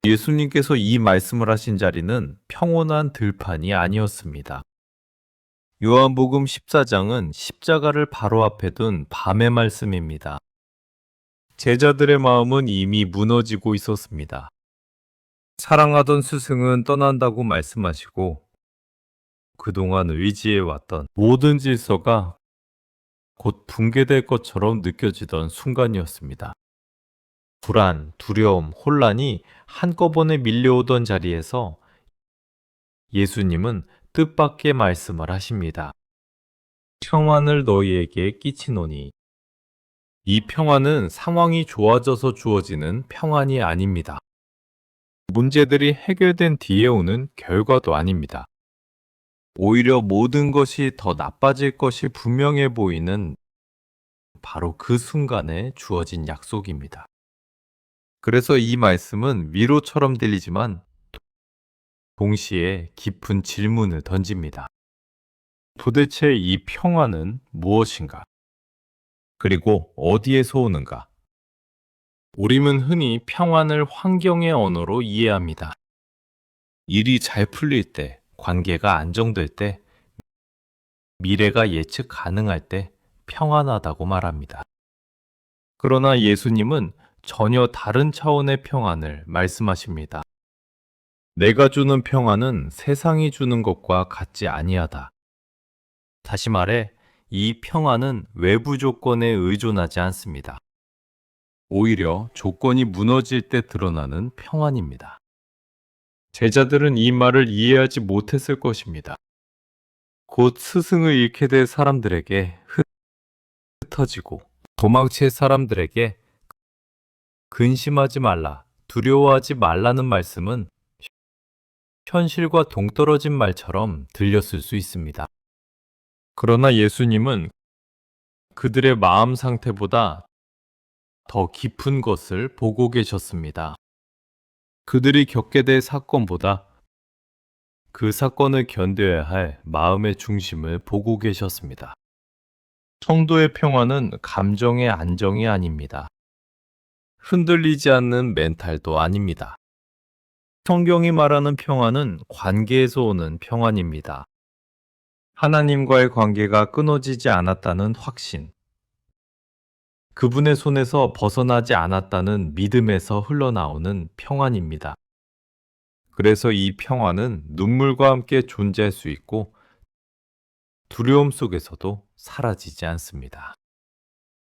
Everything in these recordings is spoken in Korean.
예수님께서 이 말씀을 하신 자리는 평온한 들판이 아니었습니다. 요한복음 14장은 십자가를 바로 앞에 둔 밤의 말씀입니다. 제자들의 마음은 이미 무너지고 있었습니다. 사랑하던 스승은 떠난다고 말씀하시고 그동안 의지해왔던 모든 질서가 곧 붕괴될 것처럼 느껴지던 순간이었습니다. 불안, 두려움, 혼란이 한꺼번에 밀려오던 자리에서 예수님은 뜻밖의 말씀을 하십니다. 평안을 너희에게 끼치노니. 이 평안은 상황이 좋아져서 주어지는 평안이 아닙니다. 문제들이 해결된 뒤에 오는 결과도 아닙니다. 오히려 모든 것이 더 나빠질 것이 분명해 보이는 바로 그 순간에 주어진 약속입니다. 그래서 이 말씀은 위로처럼 들리지만 동시에 깊은 질문을 던집니다. 도대체 이 평안은 무엇인가? 그리고 어디에서 오는가? 우리는 흔히 평안을 환경의 언어로 이해합니다. 일이 잘 풀릴 때, 관계가 안정될 때, 미래가 예측 가능할 때 평안하다고 말합니다. 그러나 예수님은 전혀 다른 차원의 평안을 말씀하십니다. 내가 주는 평안은 세상이 주는 것과 같지 아니하다. 다시 말해, 이 평안은 외부 조건에 의존하지 않습니다. 오히려 조건이 무너질 때 드러나는 평안입니다. 제자들은 이 말을 이해하지 못했을 것입니다. 곧 스승을 잃게 될 사람들에게 흩어지고 도망칠 사람들에게 근심하지 말라, 두려워하지 말라는 말씀은 현실과 동떨어진 말처럼 들렸을 수 있습니다. 그러나 예수님은 그들의 마음 상태보다 더 깊은 것을 보고 계셨습니다. 그들이 겪게 될 사건보다 그 사건을 견뎌야 할 마음의 중심을 보고 계셨습니다. 성도의 평안은 감정의 안정이 아닙니다. 흔들리지 않는 멘탈도 아닙니다. 성경이 말하는 평안은 관계에서 오는 평안입니다. 하나님과의 관계가 끊어지지 않았다는 확신, 그분의 손에서 벗어나지 않았다는 믿음에서 흘러나오는 평안입니다. 그래서 이 평안은 눈물과 함께 존재할 수 있고 두려움 속에서도 사라지지 않습니다.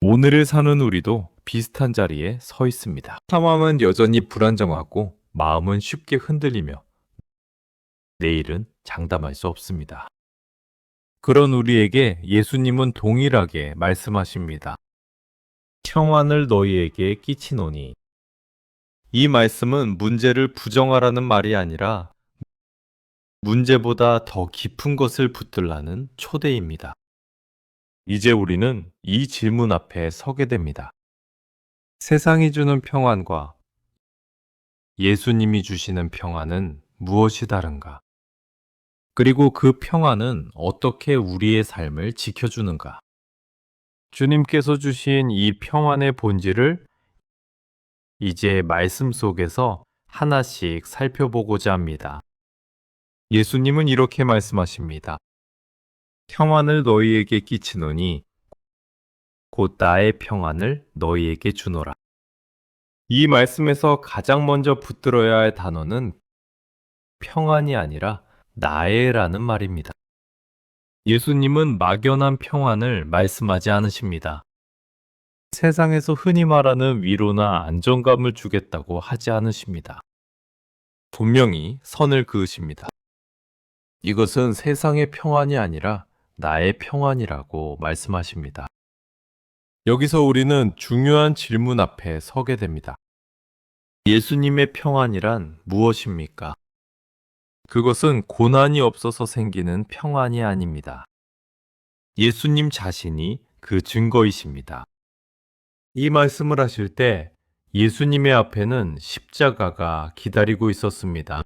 오늘을 사는 우리도 비슷한 자리에 서 있습니다. 상황은 여전히 불안정하고 마음은 쉽게 흔들리며 내일은 장담할 수 없습니다. 그런 우리에게 예수님은 동일하게 말씀하십니다. 평안을 너희에게 끼치노니. 이 말씀은 문제를 부정하라는 말이 아니라 문제보다 더 깊은 것을 붙들라는 초대입니다. 이제 우리는 이 질문 앞에 서게 됩니다. 세상이 주는 평안과 예수님이 주시는 평안은 무엇이 다른가? 그리고 그 평안은 어떻게 우리의 삶을 지켜주는가? 주님께서 주신 이 평안의 본질을 이제 말씀 속에서 하나씩 살펴보고자 합니다. 예수님은 이렇게 말씀하십니다. 평안을 너희에게 끼치노니 곧 나의 평안을 너희에게 주노라. 이 말씀에서 가장 먼저 붙들어야 할 단어는 평안이 아니라 나의라는 말입니다. 예수님은 막연한 평안을 말씀하지 않으십니다. 세상에서 흔히 말하는 위로나 안정감을 주겠다고 하지 않으십니다. 분명히 선을 그으십니다. 이것은 세상의 평안이 아니라 나의 평안이라고 말씀하십니다. 여기서 우리는 중요한 질문 앞에 서게 됩니다. 예수님의 평안이란 무엇입니까? 그것은 고난이 없어서 생기는 평안이 아닙니다. 예수님 자신이 그 증거이십니다. 이 말씀을 하실 때 예수님의 앞에는 십자가가 기다리고 있었습니다.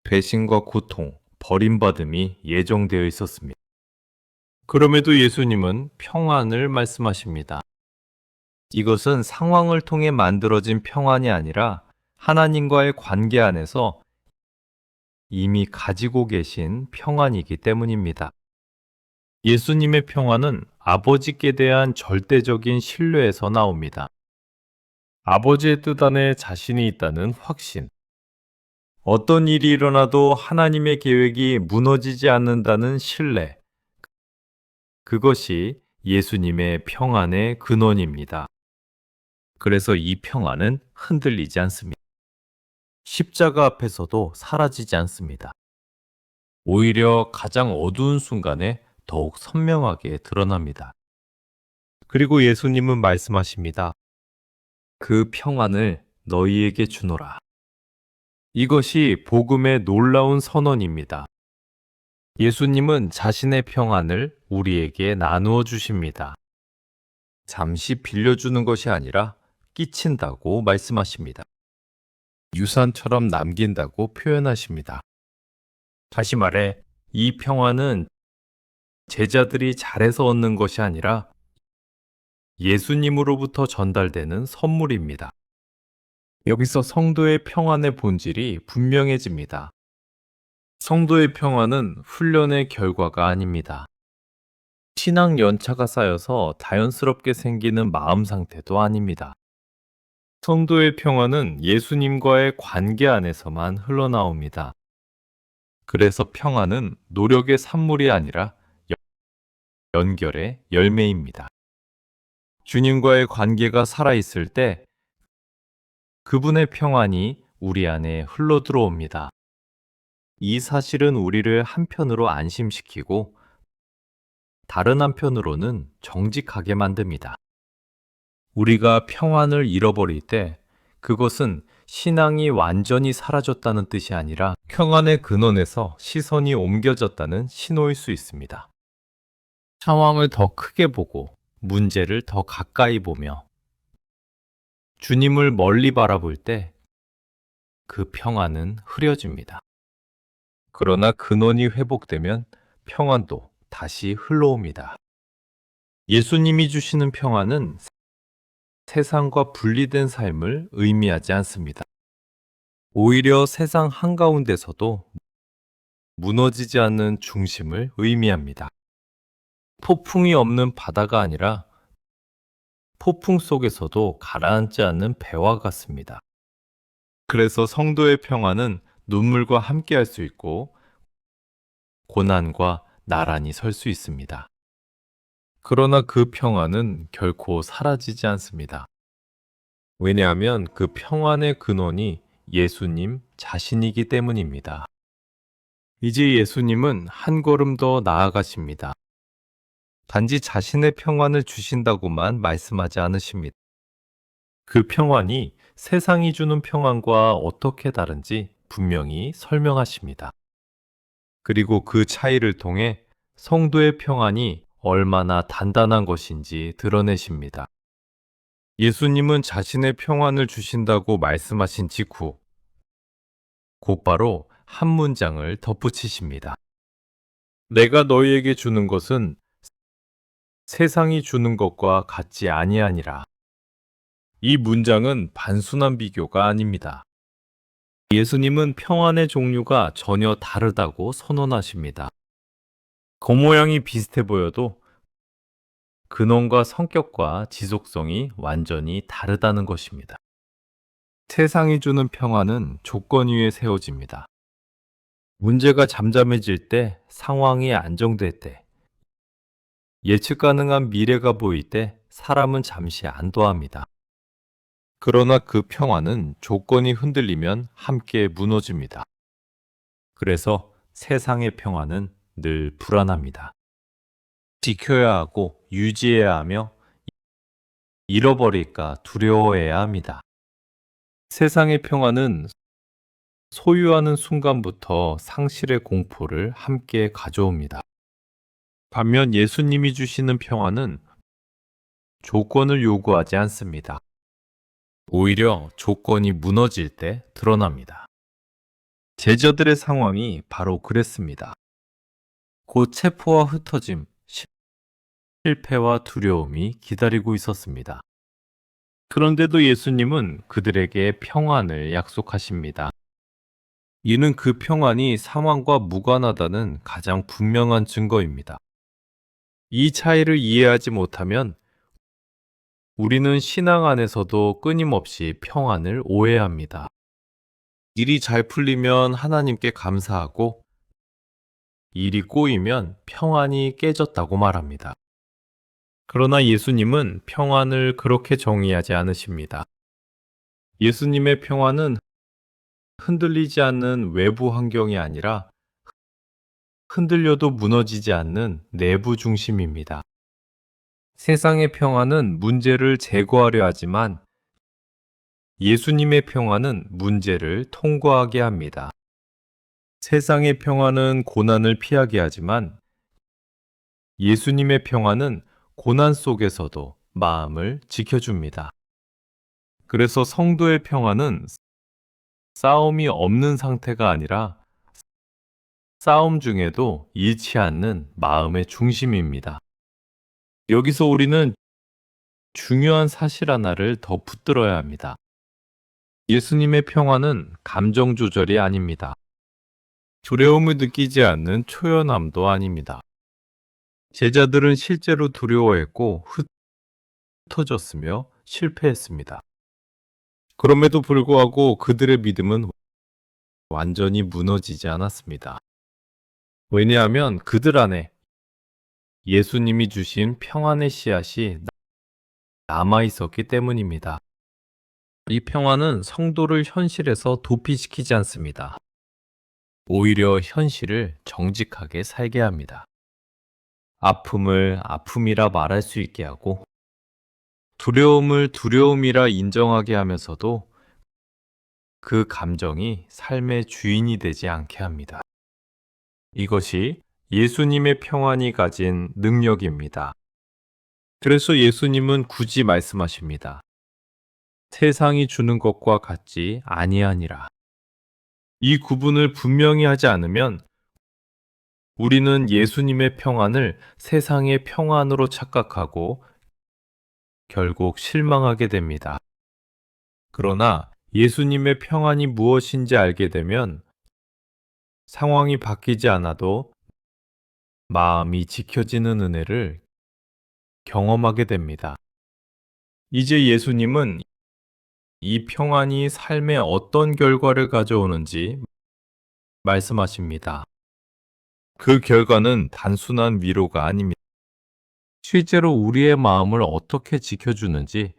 배신과 고통, 버림받음이 예정되어 있었습니다. 그럼에도 예수님은 평안을 말씀하십니다. 이것은 상황을 통해 만들어진 평안이 아니라 하나님과의 관계 안에서 이미 가지고 계신 평안이기 때문입니다. 예수님의 평안은 아버지께 대한 절대적인 신뢰에서 나옵니다. 아버지의 뜻 안에 자신이 있다는 확신. 어떤 일이 일어나도 하나님의 계획이 무너지지 않는다는 신뢰. 그것이 예수님의 평안의 근원입니다. 그래서 이 평안은 흔들리지 않습니다. 십자가 앞에서도 사라지지 않습니다. 오히려 가장 어두운 순간에 더욱 선명하게 드러납니다. 그리고 예수님은 말씀하십니다. 그 평안을 너희에게 주노라. 이것이 복음의 놀라운 선언입니다. 예수님은 자신의 평안을 우리에게 나누어 주십니다. 잠시 빌려주는 것이 아니라 끼친다고 말씀하십니다. 유산처럼 남긴다고 표현하십니다. 다시 말해, 이 평안은 제자들이 잘해서 얻는 것이 아니라 예수님으로부터 전달되는 선물입니다. 여기서 성도의 평안의 본질이 분명해집니다. 성도의 평안은 훈련의 결과가 아닙니다. 신앙 연차가 쌓여서 자연스럽게 생기는 마음 상태도 아닙니다. 성도의 평안은 예수님과의 관계 안에서만 흘러나옵니다. 그래서 평안은 노력의 산물이 아니라 연결의 열매입니다. 주님과의 관계가 살아있을 때 그분의 평안이 우리 안에 흘러 들어옵니다. 이 사실은 우리를 한편으로 안심시키고 다른 한편으로는 정직하게 만듭니다. 우리가 평안을 잃어버릴 때 그것은 신앙이 완전히 사라졌다는 뜻이 아니라 평안의 근원에서 시선이 옮겨졌다는 신호일 수 있습니다. 상황을 더 크게 보고 문제를 더 가까이 보며 주님을 멀리 바라볼 때 그 평안은 흐려집니다. 그러나 근원이 회복되면 평안도 다시 흘러옵니다. 예수님이 주시는 평안은 세상과 분리된 삶을 의미하지 않습니다. 오히려 세상 한가운데서도 무너지지 않는 중심을 의미합니다. 폭풍이 없는 바다가 아니라 폭풍 속에서도 가라앉지 않는 배와 같습니다. 그래서 성도의 평안은 눈물과 함께 할 수 있고 고난과 나란히 설 수 있습니다. 그러나 그 평안은 결코 사라지지 않습니다. 왜냐하면 그 평안의 근원이 예수님 자신이기 때문입니다. 이제 예수님은 한 걸음 더 나아가십니다. 단지 자신의 평안을 주신다고만 말씀하지 않으십니다. 그 평안이 세상이 주는 평안과 어떻게 다른지 분명히 설명하십니다. 그리고 그 차이를 통해 성도의 평안이 얼마나 단단한 것인지 드러내십니다. 예수님은 자신의 평안을 주신다고 말씀하신 직후 곧바로 한 문장을 덧붙이십니다. 내가 너희에게 주는 것은 세상이 주는 것과 같지 아니하니라. 이 문장은 단순한 비교가 아닙니다. 예수님은 평안의 종류가 전혀 다르다고 선언하십니다. 겉모양이 비슷해 보여도 근원과 성격과 지속성이 완전히 다르다는 것입니다. 세상이 주는 평안은 조건 위에 세워집니다. 문제가 잠잠해질 때, 상황이 안정될 때, 예측 가능한 미래가 보일 때 사람은 잠시 안도합니다. 그러나 그 평안은 조건이 흔들리면 함께 무너집니다. 그래서 세상의 평안은 늘 불안합니다. 지켜야 하고 유지해야 하며 잃어버릴까 두려워해야 합니다. 세상의 평안은 소유하는 순간부터 상실의 공포를 함께 가져옵니다. 반면 예수님이 주시는 평안은 조건을 요구하지 않습니다. 오히려 조건이 무너질 때 드러납니다. 제자들의 상황이 바로 그랬습니다. 곧 체포와 흩어짐, 실패와 두려움이 기다리고 있었습니다. 그런데도 예수님은 그들에게 평안을 약속하십니다. 이는 그 평안이 상황과 무관하다는 가장 분명한 증거입니다. 이 차이를 이해하지 못하면 우리는 신앙 안에서도 끊임없이 평안을 오해합니다. 일이 잘 풀리면 하나님께 감사하고 일이 꼬이면 평안이 깨졌다고 말합니다. 그러나 예수님은 평안을 그렇게 정의하지 않으십니다. 예수님의 평안은 흔들리지 않는 외부 환경이 아니라 흔들려도 무너지지 않는 내부 중심입니다. 세상의 평안은 문제를 제거하려 하지만 예수님의 평안은 문제를 통과하게 합니다. 세상의 평안은 고난을 피하게 하지만 예수님의 평안은 고난 속에서도 마음을 지켜줍니다. 그래서 성도의 평안은 싸움이 없는 상태가 아니라 싸움 중에도 잃지 않는 마음의 중심입니다. 여기서 우리는 중요한 사실 하나를 더 붙들어야 합니다. 예수님의 평안은 감정 조절이 아닙니다. 두려움을 느끼지 않는 초연함도 아닙니다. 제자들은 실제로 두려워했고 흩어졌으며 실패했습니다. 그럼에도 불구하고 그들의 믿음은 완전히 무너지지 않았습니다. 왜냐하면 그들 안에 예수님이 주신 평안의 씨앗이 남아 있었기 때문입니다. 이 평안은 성도를 현실에서 도피시키지 않습니다. 오히려 현실을 정직하게 살게 합니다. 아픔을 아픔이라 말할 수 있게 하고 두려움을 두려움이라 인정하게 하면서도 그 감정이 삶의 주인이 되지 않게 합니다. 이것이 예수님의 평안이 가진 능력입니다. 그래서 예수님은 굳이 말씀하십니다. 세상이 주는 것과 같지 아니하니라. 이 구분을 분명히 하지 않으면 우리는 예수님의 평안을 세상의 평안으로 착각하고 결국 실망하게 됩니다. 그러나 예수님의 평안이 무엇인지 알게 되면 상황이 바뀌지 않아도 마음이 지켜지는 은혜를 경험하게 됩니다. 이제 예수님은 이 평안이 삶에 어떤 결과를 가져오는지 말씀하십니다. 그 결과는 단순한 위로가 아닙니다. 실제로 우리의 마음을 어떻게 지켜주는지,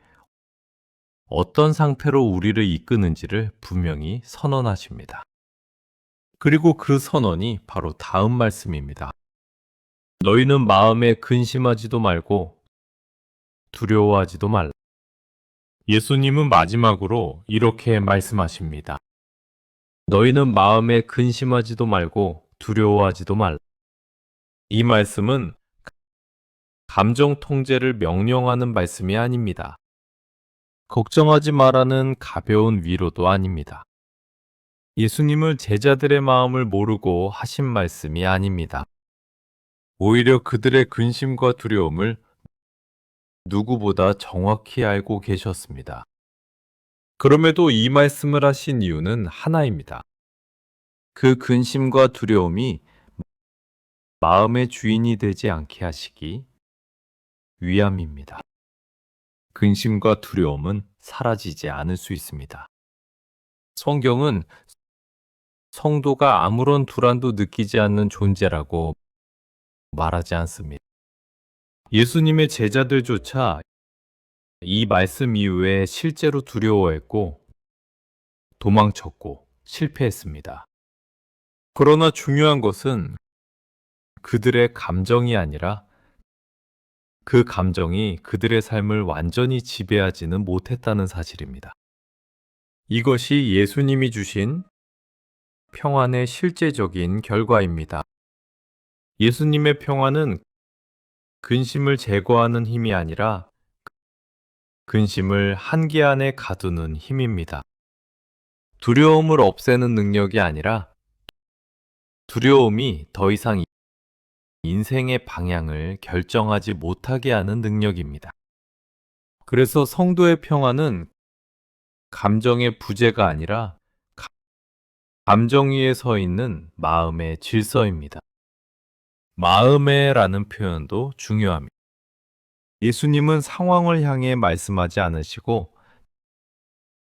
어떤 상태로 우리를 이끄는지를 분명히 선언하십니다. 그리고 그 선언이 바로 다음 말씀입니다. 너희는 마음에 근심하지도 말고 두려워하지도 말라. 예수님은 마지막으로 이렇게 말씀하십니다. 너희는 마음에 근심하지도 말고 두려워하지도 말라. 이 말씀은 감정 통제를 명령하는 말씀이 아닙니다. 걱정하지 말라는 가벼운 위로도 아닙니다. 예수님은 제자들의 마음을 모르고 하신 말씀이 아닙니다. 오히려 그들의 근심과 두려움을 누구보다 정확히 알고 계셨습니다. 그럼에도 이 말씀을 하신 이유는 하나입니다. 그 근심과 두려움이 마음의 주인이 되지 않게 하시기 위함입니다. 근심과 두려움은 사라지지 않을 수 있습니다. 성경은 성도가 아무런 불안도 느끼지 않는 존재라고 말하지 않습니다. 예수님의 제자들조차 이 말씀 이후에 실제로 두려워했고 도망쳤고 실패했습니다. 그러나 중요한 것은 그들의 감정이 아니라 그 감정이 그들의 삶을 완전히 지배하지는 못했다는 사실입니다. 이것이 예수님이 주신 평안의 실제적인 결과입니다. 예수님의 평안은 근심을 제거하는 힘이 아니라 근심을 한계 안에 가두는 힘입니다. 두려움을 없애는 능력이 아니라 두려움이 더 이상 인생의 방향을 결정하지 못하게 하는 능력입니다. 그래서 성도의 평화는 감정의 부재가 아니라 감정 위에 서 있는 마음의 질서입니다. 마음에라는 표현도 중요합니다. 예수님은 상황을 향해 말씀하지 않으시고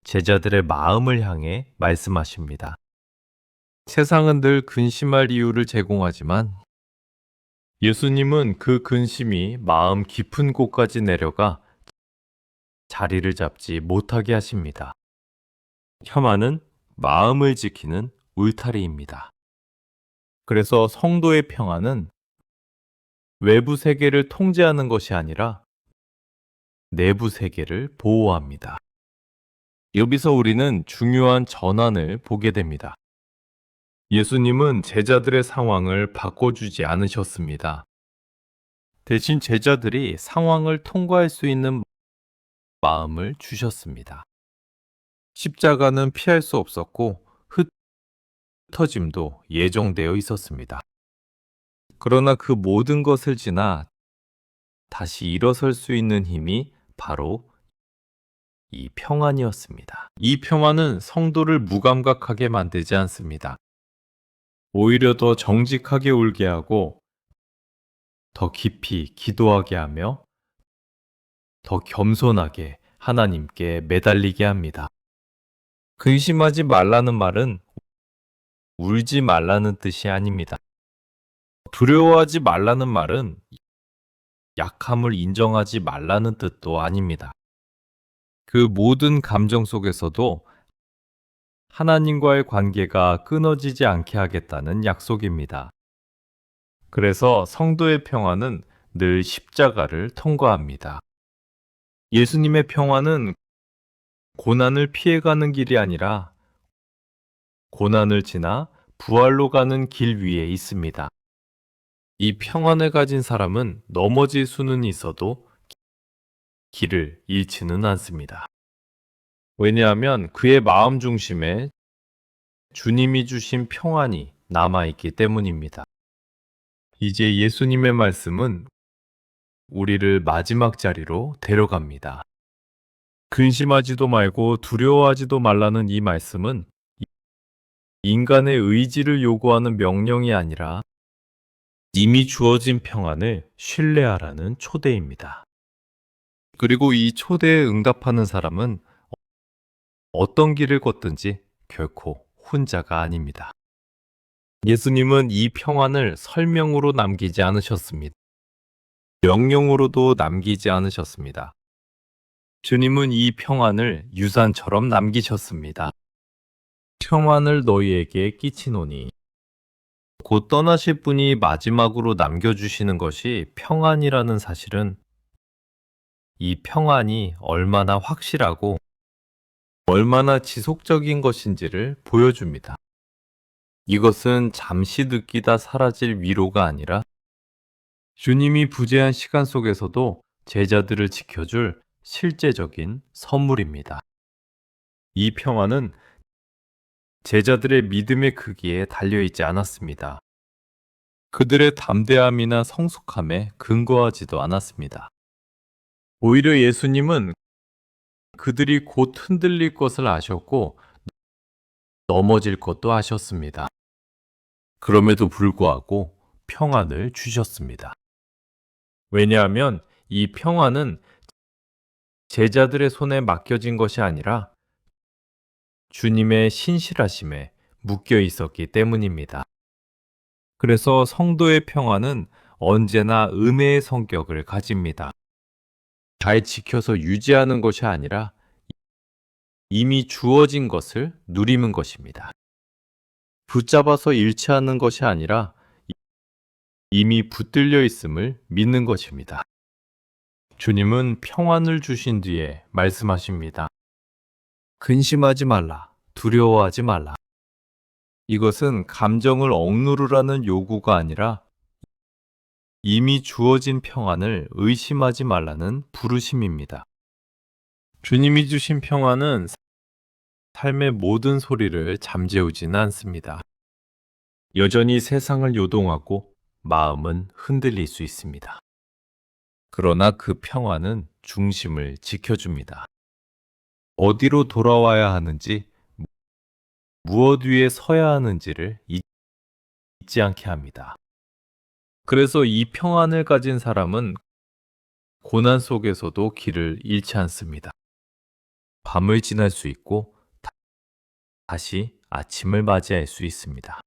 제자들의 마음을 향해 말씀하십니다. 세상은 늘 근심할 이유를 제공하지만 예수님은 그 근심이 마음 깊은 곳까지 내려가 자리를 잡지 못하게 하십니다. 혐오는 마음을 지키는 울타리입니다. 그래서 성도의 평화는 외부 세계를 통제하는 것이 아니라 내부 세계를 보호합니다. 여기서 우리는 중요한 전환을 보게 됩니다. 예수님은 제자들의 상황을 바꿔주지 않으셨습니다. 대신 제자들이 상황을 통과할 수 있는 마음을 주셨습니다. 십자가는 피할 수 없었고 흩어짐도 예정되어 있었습니다. 그러나 그 모든 것을 지나 다시 일어설 수 있는 힘이 바로 이 평안이었습니다. 이 평안은 성도를 무감각하게 만들지 않습니다. 오히려 더 정직하게 울게 하고 더 깊이 기도하게 하며 더 겸손하게 하나님께 매달리게 합니다. 근심하지 말라는 말은 울지 말라는 뜻이 아닙니다. 두려워하지 말라는 말은 약함을 인정하지 말라는 뜻도 아닙니다. 그 모든 감정 속에서도 하나님과의 관계가 끊어지지 않게 하겠다는 약속입니다. 그래서 성도의 평화는 늘 십자가를 통과합니다. 예수님의 평화는 고난을 피해가는 길이 아니라 고난을 지나 부활로 가는 길 위에 있습니다. 이 평안을 가진 사람은 넘어질 수는 있어도 길을 잃지는 않습니다. 왜냐하면 그의 마음 중심에 주님이 주신 평안이 남아있기 때문입니다. 이제 예수님의 말씀은 우리를 마지막 자리로 데려갑니다. 근심하지도 말고 두려워하지도 말라는 이 말씀은 인간의 의지를 요구하는 명령이 아니라 이미 주어진 평안을 신뢰하라는 초대입니다. 그리고 이 초대에 응답하는 사람은 어떤 길을 걷든지 결코 혼자가 아닙니다. 예수님은 이 평안을 설명으로 남기지 않으셨습니다. 명령으로도 남기지 않으셨습니다. 주님은 이 평안을 유산처럼 남기셨습니다. 평안을 너희에게 끼치노니 곧 떠나실 분이 마지막으로 남겨주시는 것이 평안이라는 사실은 이 평안이 얼마나 확실하고 얼마나 지속적인 것인지를 보여줍니다. 이것은 잠시 느끼다 사라질 위로가 아니라 주님이 부재한 시간 속에서도 제자들을 지켜줄 실제적인 선물입니다. 이 평안은 제자들의 믿음의 크기에 달려있지 않았습니다. 그들의 담대함이나 성숙함에 근거하지도 않았습니다. 오히려 예수님은 그들이 곧 흔들릴 것을 아셨고 넘어질 것도 아셨습니다. 그럼에도 불구하고 평안을 주셨습니다. 왜냐하면 이 평안은 제자들의 손에 맡겨진 것이 아니라 주님의 신실하심에 묶여 있었기 때문입니다. 그래서 성도의 평안은 언제나 은혜의 성격을 가집니다. 잘 지켜서 유지하는 것이 아니라 이미 주어진 것을 누리는 것입니다. 붙잡아서 잃지 않는 것이 아니라 이미 붙들려 있음을 믿는 것입니다. 주님은 평안을 주신 뒤에 말씀하십니다. 근심하지 말라, 두려워하지 말라. 이것은 감정을 억누르라는 요구가 아니라 이미 주어진 평안을 의심하지 말라는 부르심입니다. 주님이 주신 평안은 삶의 모든 소리를 잠재우지는 않습니다. 여전히 세상을 요동하고 마음은 흔들릴 수 있습니다. 그러나 그 평화는 중심을 지켜줍니다. 어디로 돌아와야 하는지, 무엇 위에 서야 하는지를 잊지 않게 합니다. 그래서 이 평안을 가진 사람은 고난 속에서도 길을 잃지 않습니다. 밤을 지날 수 있고 다시 아침을 맞이할 수 있습니다.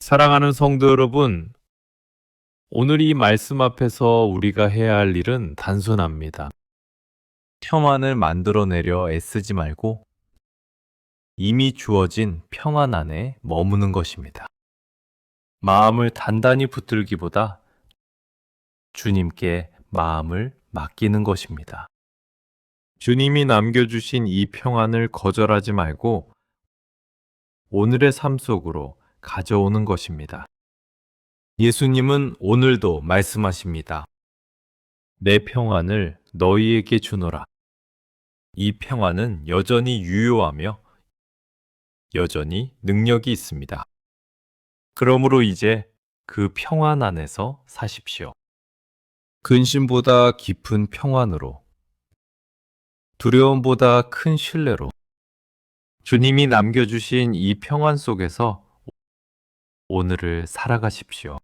사랑하는 성도 여러분, 오늘 이 말씀 앞에서 우리가 해야 할 일은 단순합니다. 평안을 만들어내려 애쓰지 말고 이미 주어진 평안 안에 머무는 것입니다. 마음을 단단히 붙들기보다 주님께 마음을 맡기는 것입니다. 주님이 남겨주신 이 평안을 거절하지 말고 오늘의 삶 속으로 가져오는 것입니다. 예수님은 오늘도 말씀하십니다. 내 평안을 너희에게 주노라. 이 평안은 여전히 유효하며 여전히 능력이 있습니다. 그러므로 이제 그 평안 안에서 사십시오. 근심보다 깊은 평안으로, 두려움보다 큰 신뢰로, 주님이 남겨주신 이 평안 속에서 오늘을 살아가십시오.